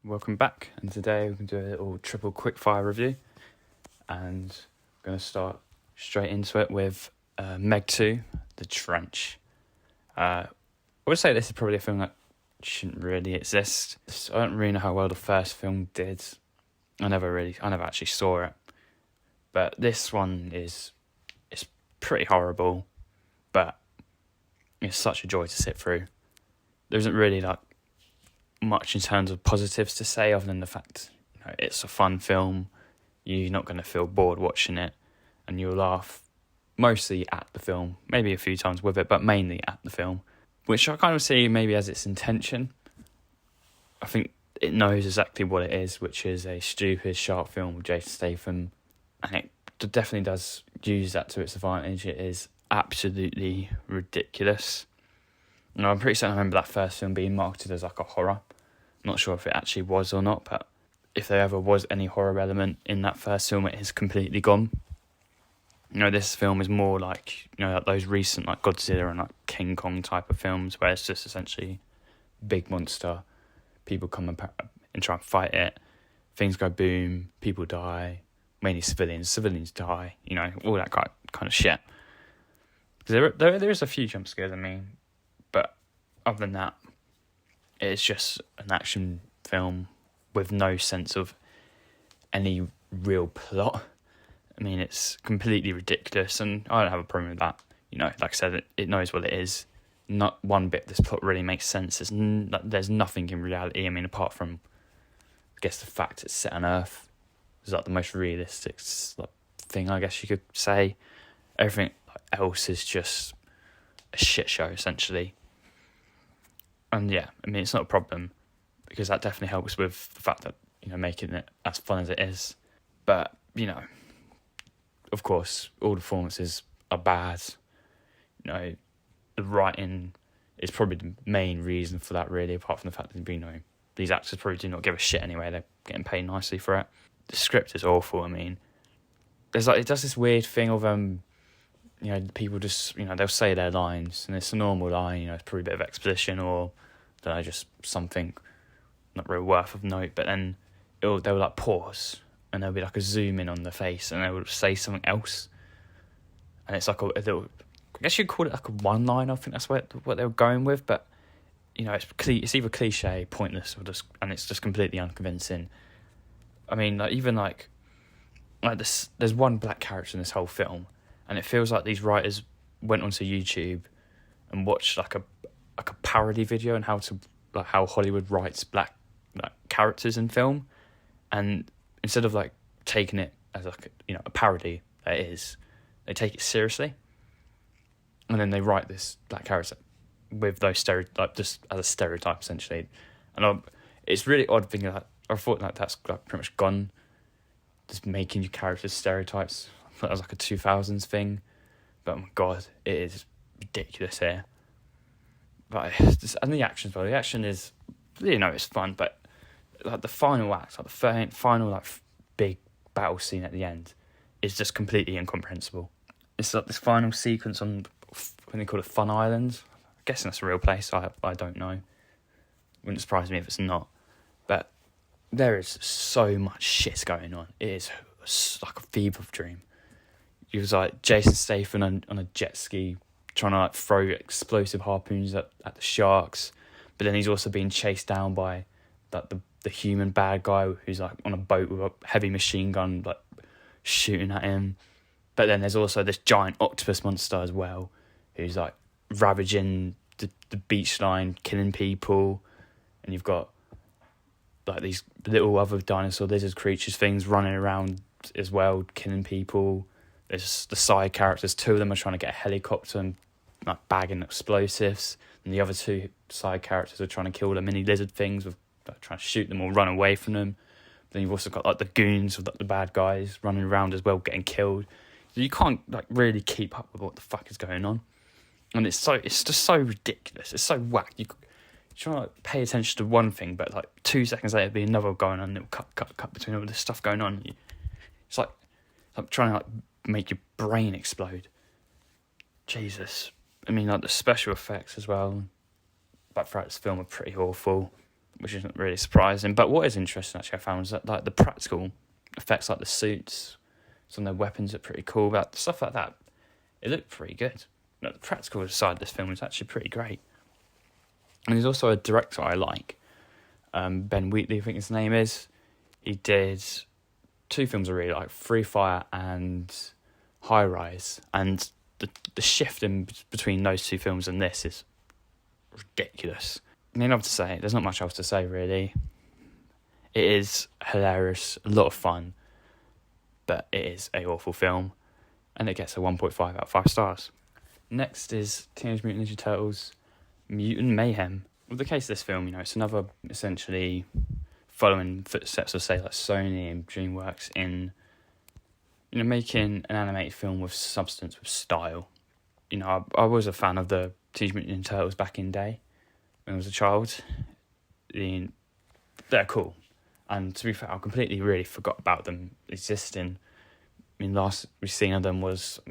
Welcome back, and today we're going to do a little triple quickfire review, and I'm going to start straight into it with Meg 2, The Trench. I would say this is probably a film that shouldn't really exist. I don't really know how well the first film did. I never actually saw it, but this one it's pretty horrible, but it's such a joy to sit through. There isn't really much in terms of positives to say other than the fact it's a fun film. You're not going to feel bored watching it, and you'll laugh mostly at the film, maybe a few times with it, but mainly at the film, which I kind of see maybe as its intention. I think it knows exactly what it is, which is a stupid shark film with Jason Statham, and it definitely does use that to its advantage. It is absolutely ridiculous. I'm pretty certain I remember that first film being marketed as like a horror. I'm not sure if it actually was or not, but if there ever was any horror element in that first film, it is completely gone. This film is more like, like those recent like Godzilla and like King Kong type of films where it's just essentially big monster, people come and try and fight it, things go boom, people die, mainly civilians die, all that kind of shit. There is a few jump scares, but other than that, it's just an action film with no sense of any real plot. It's completely ridiculous, and I don't have a problem with that. Like I said, it knows what it is. Not one bit this plot really makes sense. There's nothing in reality. Apart from, I guess, the fact it's set on Earth. It's like the most realistic thing, I guess you could say. Everything else is just a shit show, essentially. And yeah, it's not a problem, because that definitely helps with the fact that, making it as fun as it is. But, of course, all the performances are bad. The writing is probably the main reason for that, really, apart from the fact that, these actors probably do not give a shit anyway. They're getting paid nicely for it. The script is awful. It does this weird thing of, people just, they'll say their lines, and it's a normal line, it's probably a bit of exposition or, just something not real worth of note, but then they'll pause, and there'll be a zoom in on the face, and they will say something else, and it's like a little, I guess you'd call it a one-liner. I think that's what they were going with, but, it's either cliche, pointless, and it's just completely unconvincing. There's one black character in this whole film, and it feels like these writers went onto YouTube and watched a parody video on how Hollywood writes black characters in film, and instead of taking it as a parody that it is, they take it seriously, and then they write this black character with those just as a stereotype, essentially. And it's really odd thinking that I thought that's pretty much gone, just making your characters stereotypes. I thought that was a 2000s thing, but oh my god, it is ridiculous here. But and the action as well. The action is, it's fun, but the final act, the final big battle scene at the end, is just completely incomprehensible. It's this final sequence on, when they call it Fun Island. I'm guessing that's a real place. I don't know. Wouldn't surprise me if it's not. But there is so much shit going on. It is like a fever dream. It was Jason Statham on a jet ski, trying to throw explosive harpoons at the sharks, but then he's also being chased down by the human bad guy who's on a boat with a heavy machine gun shooting at him. But then there's also this giant octopus monster as well, who's ravaging the beach line, killing people, and you've got these little other dinosaur lizard creatures things running around as well, killing people. There's the side characters. Two of them are trying to get a helicopter and bagging explosives, and the other two side characters are trying to kill the mini lizard things with trying to shoot them or run away from them. But then you've also got the goons with the bad guys running around as well, getting killed. So you can't really keep up with what the fuck is going on, and it's just so ridiculous. It's so whack. You try to pay attention to one thing, but 2 seconds later, there'll be another going on. And it'll cut between all this stuff going on. It's like trying to make your brain explode. Jesus. The special effects as well, but throughout this film are pretty awful. which isn't really surprising. But what is interesting, actually, I found, is that like the practical effects, like the suits, some of their weapons look pretty cool. But stuff like that, it looked pretty good. The practical side of this film is actually pretty great. And he's also a director I like. Ben Wheatley, I think his name is. He did 2 films I really like, Free Fire and High Rise. And the shift in between those 2 films and this is ridiculous. I mean, enough to say, there's not much else to say, really. It is hilarious, a lot of fun, but it is an awful film, and it gets a 1.5 out of 5 stars. Next is Teenage Mutant Ninja Turtles Mutant Mayhem. With the case of this film, it's another essentially following footsteps of, say, like Sony and DreamWorks in, making an animated film with substance, with style. I was a fan of the Teenage Mutant Ninja Turtles back in the day when I was a child. They're cool. And to be fair, I completely really forgot about them existing. I mean, last we've seen of them was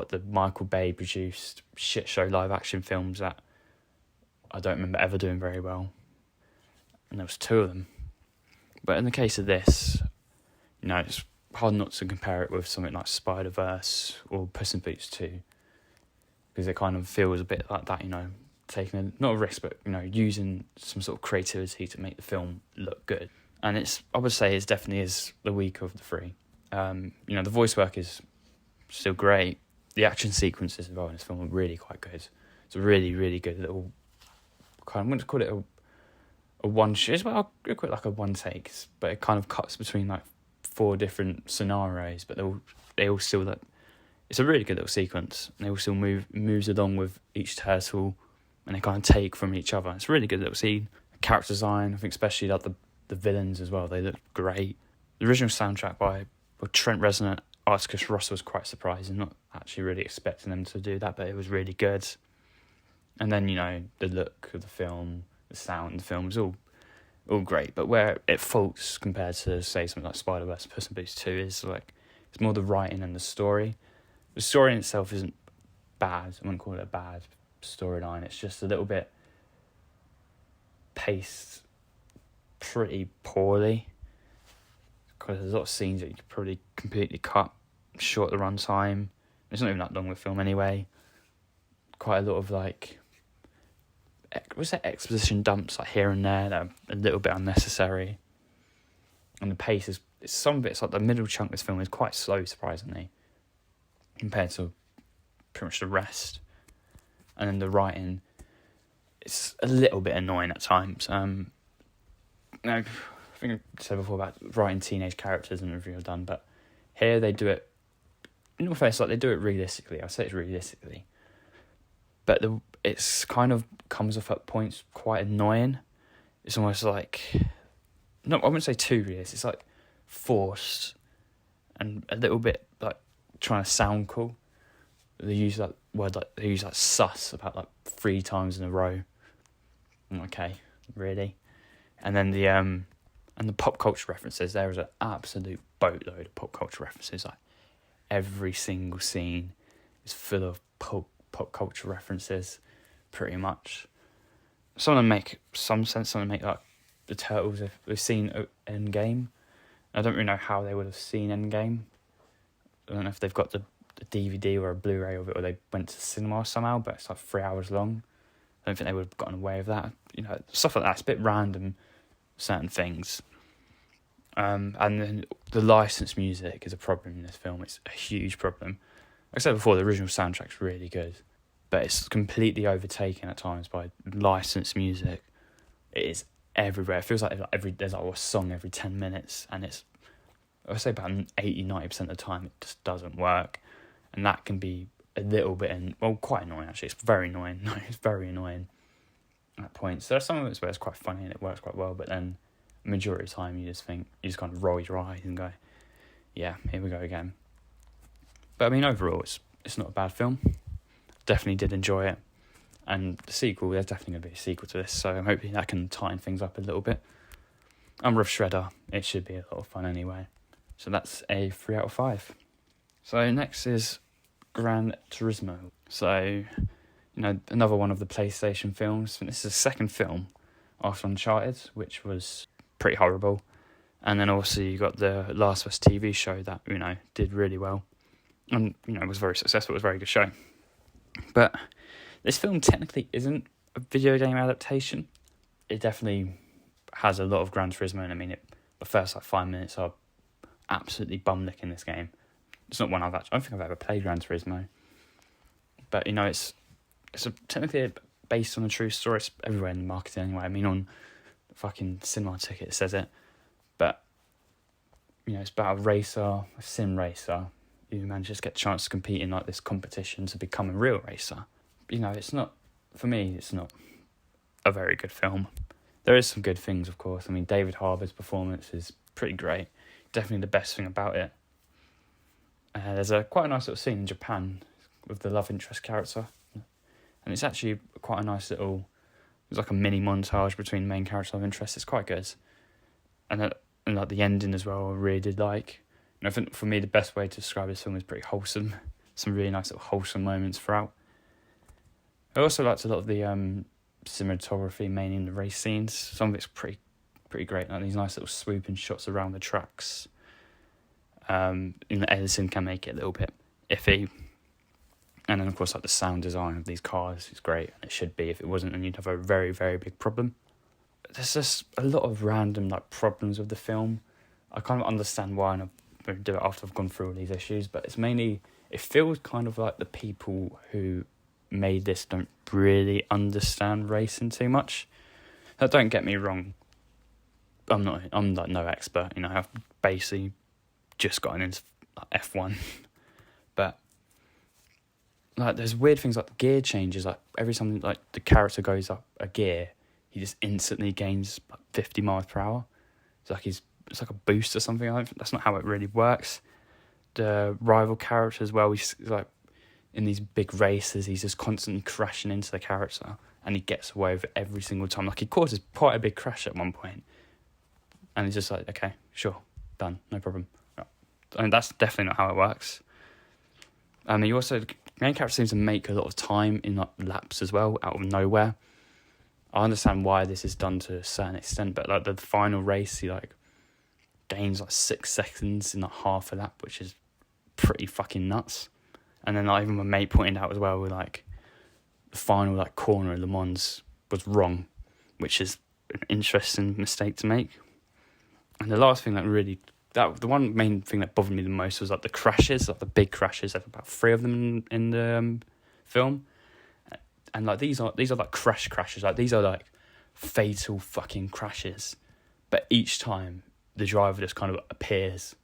the Michael Bay produced shit show live action films that I don't remember ever doing very well. And there was 2 of them. But in the case of this, it's hard not to compare it with something like Spider-Verse or Puss in Boots 2. Because it kind of feels a bit like that, taking not a risk, but, using some sort of creativity to make the film look good. And I would say it definitely is the weaker of the 3. The voice work is still great. The action sequences as well in this film are really quite good. It's a really, really good little I'm going to call it a one shot. Well, I'll call it like a one take, but it kind of cuts between like 4 different scenarios, but they all still like. It's a really good little sequence. And they all still moves along with each turtle, and they kind of take from each other. It's a really good little scene. Character design, I think, especially like the villains as well. They look great. The original soundtrack by Trent Reznor, Atticus Ross was quite surprising. Not actually really expecting them to do that, but it was really good. And then, the look of the film, the sound of the film is all great. But where it faults compared to, say, something like Spider-Verse, Puss in Boots 2 is like, it's more the writing and the story. The story in itself isn't bad. I wouldn't call it a bad storyline. It's just a little bit paced pretty poorly. Because there's a lot of scenes that you could probably completely cut short the runtime. It's not even that long of a film anyway. Quite a lot of exposition dumps like here and there that are a little bit unnecessary. And the pace is some bits like the middle chunk of this film is quite slow, surprisingly, compared to pretty much the rest. And then the writing, it's a little bit annoying at times. I think I said before about writing teenage characters in the review I've done, but here they do it, in all fairness, like they do it realistically. I'll say it's realistically. But it's kind of comes off at points quite annoying. It's almost like, no, I wouldn't say too realistic. It's like forced and a little bit like trying to sound cool. They use that word they use sus about 3 times in a row. Okay, really? And then the pop culture references. There is an absolute boatload of pop culture references. Like every single scene is full of pop culture references, pretty much. Some of them make some sense. Some of them make like the Turtles. If we've seen Endgame, I don't really know how they would have seen Endgame. I don't know if they've got the DVD or a Blu-ray of it, or they went to the cinema somehow. But it's like 3 hours long. I don't think they would have gotten away with that. Stuff like that. It's a bit random. Certain things. And then the licensed music is a problem in this film. It's a huge problem. Like I said before, the original soundtrack's really good, but it's completely overtaken at times by licensed music. It is everywhere. It feels like there's a song every 10 minutes, and I say about 80-90% of the time it just doesn't work, and that can be a little bit quite annoying actually. It's very annoying. No, it's very annoying at points. There are some of it where it's quite funny and it works quite well, but then the majority of the time you just kind of roll your eyes and go, yeah, here we go again. But I mean, overall, it's not a bad film. Definitely did enjoy it. And the sequel, there's definitely going to be a sequel to this, so I'm hoping that can tighten things up a little bit. I'm Rough Shredder. It should be a lot of fun anyway. So that's a 3 out of 5. So next is Gran Turismo. So, another one of the PlayStation films. This is the second film after Uncharted, which was pretty horrible. And then also you got the Last of Us TV show that, did really well. And, was very successful. It was a very good show. But this film technically isn't a video game adaptation. It definitely has a lot of Gran Turismo. And the first 5 minutes are absolutely bum-licking this game. It's not one I don't think I've ever played Gran Turismo. But, it's technically based on a true story. It's everywhere in the marketing anyway. On the fucking cinema ticket it says it. But, it's about a sim racer, who manages to get a chance to compete in this competition to become a real racer. It's not, for me, it's not a very good film. There is some good things, of course. David Harbour's performance is pretty great. Definitely the best thing about it. There's quite a nice little scene in Japan with the love interest character. And it's actually quite a nice little... It's like a mini montage between the main character and love interest. It's quite good. And the ending as well, I really did like. I think for me, the best way to describe this film is pretty wholesome. Some really nice little wholesome moments throughout. I also liked a lot of the cinematography, mainly in the race scenes. Some of it's pretty great. These nice little swooping shots around the tracks. The editing can make it a little bit iffy. And then, of course, the sound design of these cars is great. And it should be. If it wasn't, then you'd have a very, very big problem. There's just a lot of random problems with the film. I kind of understand why, and I'll do it after I've gone through all these issues. But it's mainly, it feels kind of like the people who made this don't really understand racing too much. Now, don't get me wrong. I'm no expert. I've basically just gotten into F1, but there's weird things like the gear changes. Every time the character goes up a gear, he just instantly gains 50 miles per hour. It's like a boost or something. That's not how it really works. The rival character as well, he's in these big races, he's just constantly crashing into the character, and he gets away with it every single time. He causes quite a big crash at one point, and he's just okay, sure, done, no problem. That's definitely not how it works. You also, the main character seems to make a lot of time in laps as well, out of nowhere. I understand why this is done to a certain extent, but the final race, he gains 6 seconds in half a lap, which is pretty fucking nuts. And then even my mate pointed out as well, with the final corner of Le Mans was wrong, which is an interesting mistake to make. And the last thing the one main thing that bothered me the most was the crashes, the big crashes. There's about 3 of them in the film, and these are crash crashes. These are fatal fucking crashes, but each time the driver just kind of appears.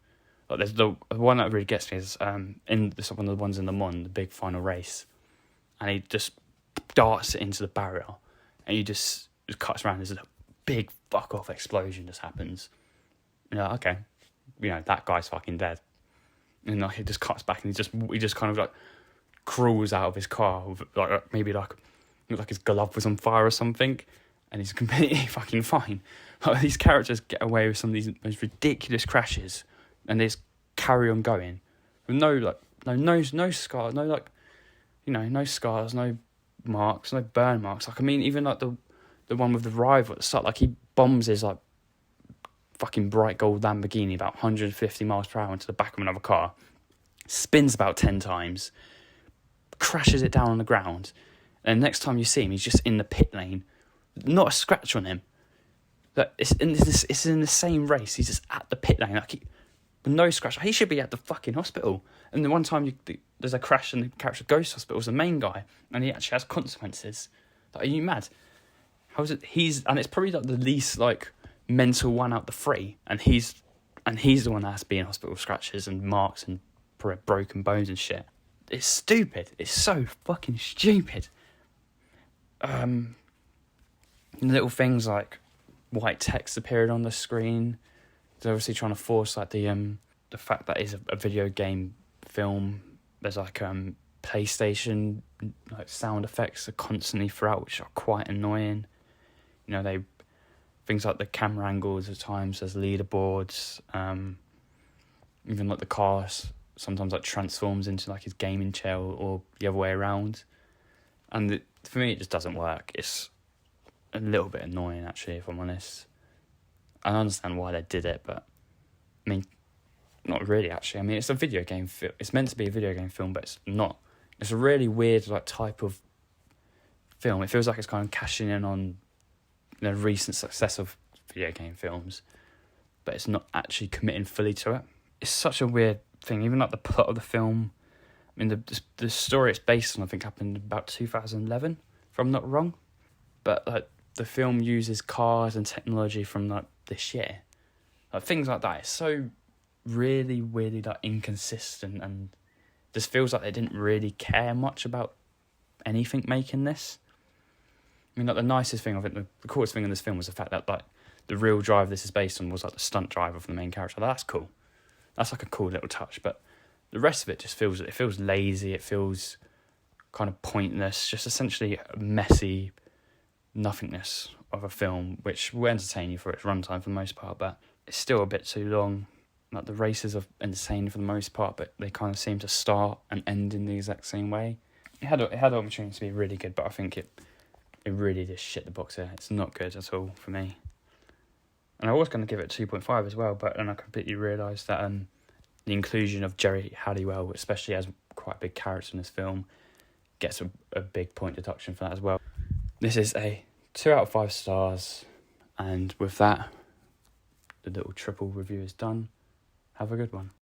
There's the one that really gets me is in this one of the ones in Le Mans, the big final race, and he just darts it into the barrier, and he just cuts around. There's a big fuck off explosion just happens. Okay, that guy's fucking dead. And he just cuts back, and he just kind of crawls out of his car with maybe his glove was on fire or something, and he's completely fucking fine. These characters get away with some of these most ridiculous crashes, and they just carry on going with no scars, no scars, no marks, no burn marks. Even the one with the rival at the start, he bombs his fucking bright gold Lamborghini about 150 miles per hour into the back of another car, spins about 10 times, crashes it down on the ground, and next time you see him, he's just in the pit lane, not a scratch on him. It's in the same race. He's just at the pit lane, with no scratch. He should be at the fucking hospital. And the one time there's a crash and the character goes to hospital, is the main guy, and he actually has consequences. Are you mad? How is it? And it's probably the least mental one out the 3, and he's the one that has to be in hospital with scratches and marks and broken bones and shit. It's stupid. It's so fucking stupid. Little things like white text appearing on the screen. They're obviously trying to force the fact that it's a video game film. There's PlayStation sound effects are constantly throughout, which are quite annoying. Things like the camera angles at times, there's leaderboards, even the cars sometimes transforms into his gaming chair or the other way around. And for me, it just doesn't work. a little bit annoying, actually, if I'm honest. I understand why they did it, but I mean, not really, actually. I mean, it's a video game film. It's meant to be a video game film, but it's not. It's a really weird like type of film. It feels like it's kind of cashing in on the recent success of video game films, but it's not actually committing fully to it. It's such a weird thing. Even like the plot of the film. I mean, the story it's based on, I think, happened about 2011, if I'm not wrong. But like the film uses cars and technology from like this year, like things like that. It's so really weirdly like inconsistent, and just feels like they didn't really care much about anything making this. I mean, like the nicest thing, I think the coolest thing in this film was the fact that like the real driver this is based on was like the stunt driver from the main character. That's cool. That's like a cool little touch, but the rest of it just feels lazy. It feels kind of pointless. Just essentially a messy nothingness of a film, which will entertain you for its runtime for the most part, but it's still a bit too long. Like the races are entertaining for the most part, but they kind of seem to start and end in the exact same way. It had the opportunity to be really good, but I think it really just shit the box here. It's not good at all for me. And I was going to give it 2.5 as well, but then I completely realised that the inclusion of Jerry Halliwell, especially as quite a big character in this film, gets a big point deduction for that as well. This is a 2 out of 5 stars, and with that, the little triple review is done. Have a good one.